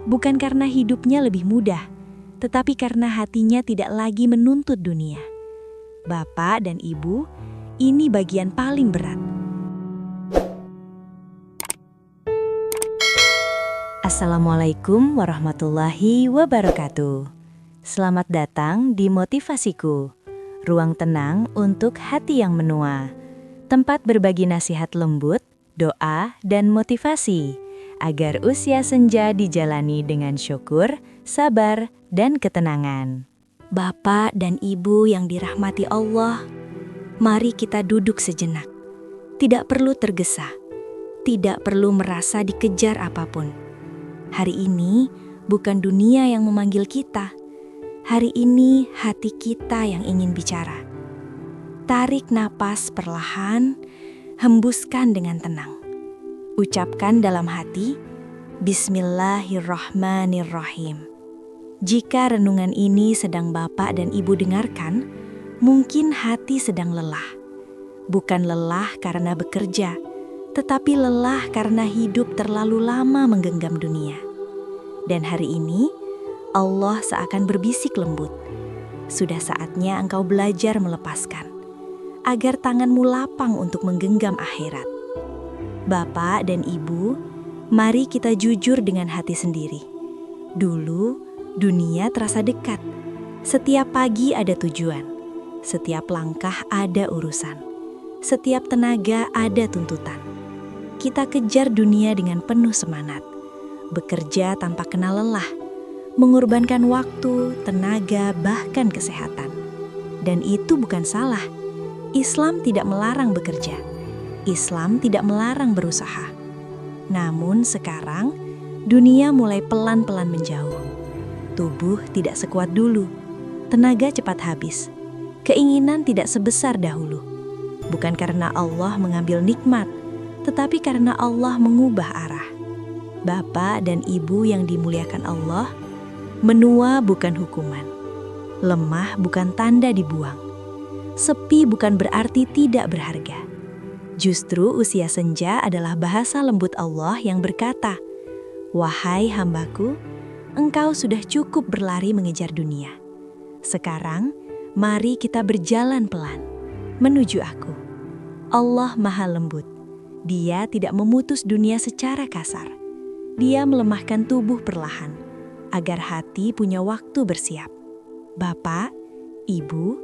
Bukan karena hidupnya lebih mudah, tetapi karena hatinya tidak lagi menuntut dunia. Bapak dan Ibu, ini bagian paling berat. Assalamualaikum warahmatullahi wabarakatuh. Selamat datang di Motivasiku, ruang tenang untuk hati yang menua. Tempat berbagi nasihat lembut, doa, dan motivasi, agar usia senja dijalani dengan syukur, sabar, dan ketenangan. Bapak dan Ibu yang dirahmati Allah, mari kita duduk sejenak. Tidak perlu tergesa, tidak perlu merasa dikejar apapun. Hari ini bukan dunia yang memanggil kita. Hari ini hati kita yang ingin bicara. Tarik napas perlahan, hembuskan dengan tenang. Ucapkan dalam hati, Bismillahirrahmanirrahim. Jika renungan ini sedang Bapak dan Ibu dengarkan, mungkin hati sedang lelah. Bukan lelah karena bekerja, tetapi lelah karena hidup terlalu lama menggenggam dunia. Dan hari ini, Allah seakan berbisik lembut. Sudah saatnya engkau belajar melepaskan, agar tanganmu lapang untuk menggenggam akhirat. Bapak dan Ibu, mari kita jujur dengan hati sendiri. Dulu, dunia terasa dekat. Setiap pagi ada tujuan. Setiap langkah ada urusan. Setiap tenaga ada tuntutan. Kita kejar dunia dengan penuh semangat. Bekerja tanpa kenal lelah. Mengorbankan waktu, tenaga, bahkan kesehatan. Dan itu bukan salah. Islam tidak melarang bekerja. Islam tidak melarang berusaha. Namun sekarang, dunia mulai pelan-pelan menjauh. Tubuh tidak sekuat dulu. Tenaga cepat habis. Keinginan tidak sebesar dahulu. Bukan karena Allah mengambil nikmat, tetapi karena Allah mengubah arah. Bapak dan Ibu yang dimuliakan Allah, menua bukan hukuman. Lemah bukan tanda dibuang. Sepi bukan berarti tidak berharga. Justru usia senja adalah bahasa lembut Allah yang berkata, "Wahai hambaku, engkau sudah cukup berlari mengejar dunia. Sekarang, mari kita berjalan pelan menuju aku." Allah Maha Lembut. Dia tidak memutus dunia secara kasar. Dia melemahkan tubuh perlahan, agar hati punya waktu bersiap. Bapak, Ibu,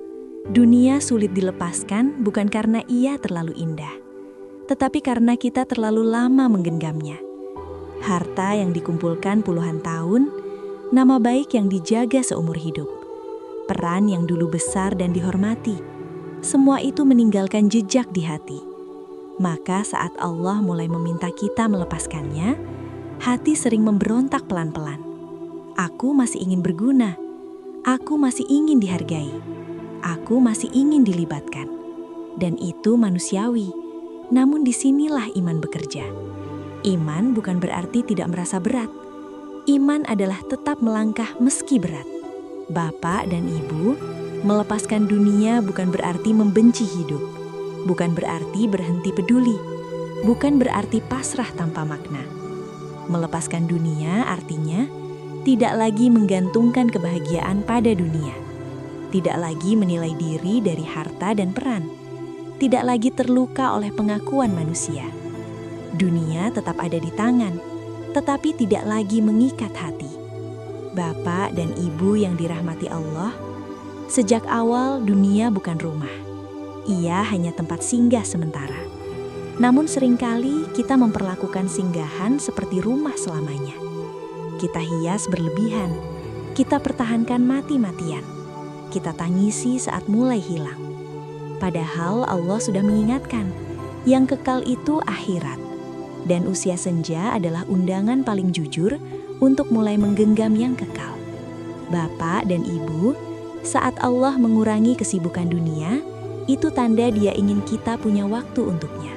dunia sulit dilepaskan bukan karena ia terlalu indah, tetapi karena kita terlalu lama menggenggamnya. Harta yang dikumpulkan puluhan tahun, nama baik yang dijaga seumur hidup, peran yang dulu besar dan dihormati, semua itu meninggalkan jejak di hati. Maka saat Allah mulai meminta kita melepaskannya, hati sering memberontak pelan-pelan. Aku masih ingin berguna, aku masih ingin dihargai, aku masih ingin dilibatkan. Dan itu manusiawi. Namun disinilah iman bekerja. Iman bukan berarti tidak merasa berat. Iman adalah tetap melangkah meski berat. Bapak dan Ibu, melepaskan dunia bukan berarti membenci hidup. Bukan berarti berhenti peduli. Bukan berarti pasrah tanpa makna. Melepaskan dunia artinya tidak lagi menggantungkan kebahagiaan pada dunia. Tidak lagi menilai diri dari harta dan peran. Tidak lagi terluka oleh pengakuan manusia. Dunia tetap ada di tangan, tetapi tidak lagi mengikat hati. Bapak dan Ibu yang dirahmati Allah, sejak awal dunia bukan rumah. Ia hanya tempat singgah sementara. Namun seringkali kita memperlakukan singgahan seperti rumah selamanya. Kita hias berlebihan, kita pertahankan mati-matian. Kita tangisi saat mulai hilang. Padahal Allah sudah mengingatkan, yang kekal itu akhirat. Dan usia senja adalah undangan paling jujur untuk mulai menggenggam yang kekal. Bapak dan Ibu, saat Allah mengurangi kesibukan dunia, itu tanda Dia ingin kita punya waktu untuknya.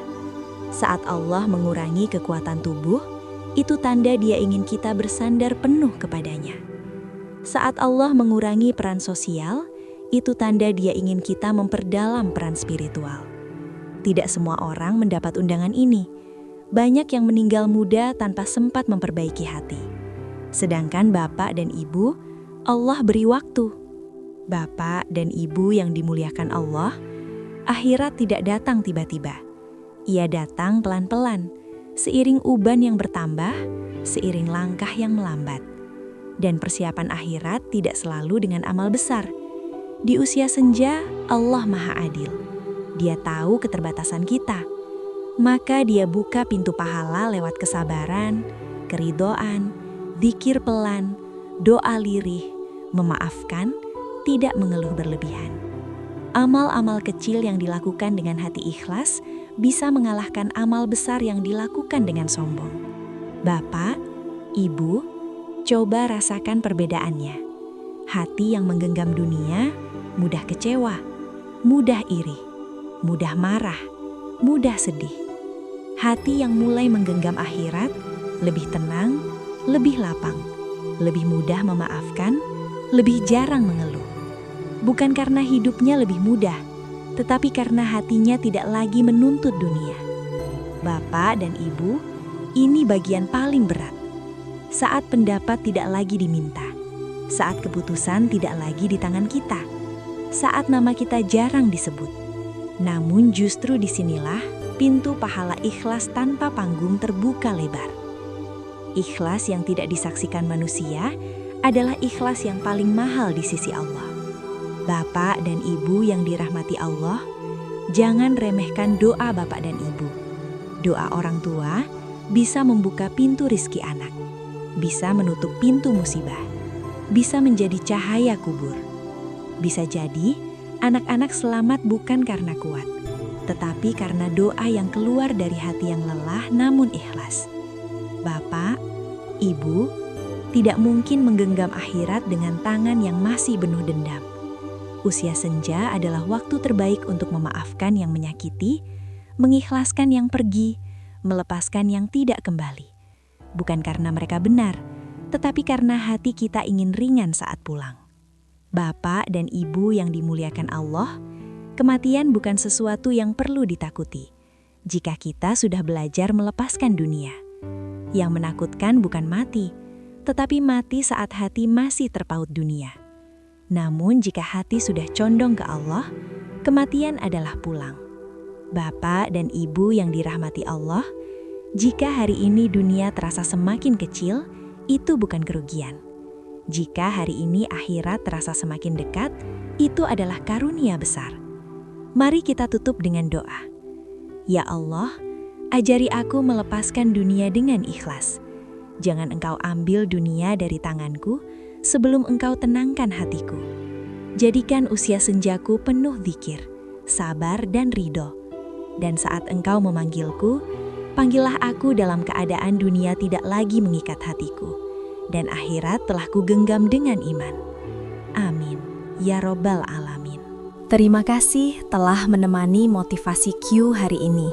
Saat Allah mengurangi kekuatan tubuh, itu tanda Dia ingin kita bersandar penuh kepadanya. Saat Allah mengurangi peran sosial, itu tanda Dia ingin kita memperdalam peran spiritual. Tidak semua orang mendapat undangan ini. Banyak yang meninggal muda tanpa sempat memperbaiki hati. Sedangkan bapak dan ibu, Allah beri waktu. Bapak dan ibu yang dimuliakan Allah, akhirat tidak datang tiba-tiba. Ia datang pelan-pelan, seiring uban yang bertambah, seiring langkah yang melambat. Dan persiapan akhirat tidak selalu dengan amal besar. Di usia senja, Allah Maha Adil. Dia tahu keterbatasan kita. Maka Dia buka pintu pahala lewat kesabaran, keridhaan, dzikir pelan, doa lirih, memaafkan, tidak mengeluh berlebihan. Amal-amal kecil yang dilakukan dengan hati ikhlas bisa mengalahkan amal besar yang dilakukan dengan sombong. Bapak, ibu, coba rasakan perbedaannya. Hati yang menggenggam dunia mudah kecewa, mudah iri, mudah marah, mudah sedih. Hati yang mulai menggenggam akhirat lebih tenang, lebih lapang, lebih mudah memaafkan, lebih jarang mengeluh. Bukan karena hidupnya lebih mudah, tetapi karena hatinya tidak lagi menuntut dunia. Bapak dan ibu, ini bagian paling berat. Saat pendapat tidak lagi diminta, saat keputusan tidak lagi di tangan kita, saat nama kita jarang disebut. Namun justru disinilah pintu pahala ikhlas tanpa panggung terbuka lebar. Ikhlas yang tidak disaksikan manusia adalah ikhlas yang paling mahal di sisi Allah. Bapak dan ibu yang dirahmati Allah, jangan remehkan doa bapak dan ibu. Doa orang tua bisa membuka pintu rizki anak, bisa menutup pintu musibah, bisa menjadi cahaya kubur. Bisa jadi anak-anak selamat bukan karena kuat, tetapi karena doa yang keluar dari hati yang lelah namun ikhlas. Bapak, ibu, tidak mungkin menggenggam akhirat dengan tangan yang masih penuh dendam. Usia senja adalah waktu terbaik untuk memaafkan yang menyakiti, mengikhlaskan yang pergi, melepaskan yang tidak kembali. Bukan karena mereka benar, tetapi karena hati kita ingin ringan saat pulang. Bapak dan ibu yang dimuliakan Allah, kematian bukan sesuatu yang perlu ditakuti. Jika kita sudah belajar melepaskan dunia. Yang menakutkan bukan mati, tetapi mati saat hati masih terpaut dunia. Namun jika hati sudah condong ke Allah, kematian adalah pulang. Bapak dan ibu yang dirahmati Allah, jika hari ini dunia terasa semakin kecil, itu bukan kerugian. Jika hari ini akhirat terasa semakin dekat, itu adalah karunia besar. Mari kita tutup dengan doa. Ya Allah, ajari aku melepaskan dunia dengan ikhlas. Jangan Engkau ambil dunia dari tanganku sebelum Engkau tenangkan hatiku. Jadikan usia senjaku penuh dzikir, sabar dan ridho. Dan saat Engkau memanggilku, panggillah aku dalam keadaan dunia tidak lagi mengikat hatiku, dan akhirat telah kugenggam dengan iman. Amin. Ya Robbal Alamin. Terima kasih telah menemani motivasi Q hari ini.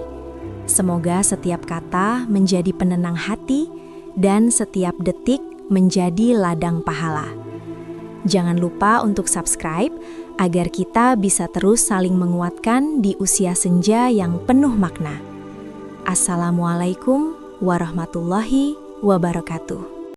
Semoga setiap kata menjadi penenang hati dan setiap detik menjadi ladang pahala. Jangan lupa untuk subscribe agar kita bisa terus saling menguatkan di usia senja yang penuh makna. Assalamualaikum warahmatullahi wabarakatuh.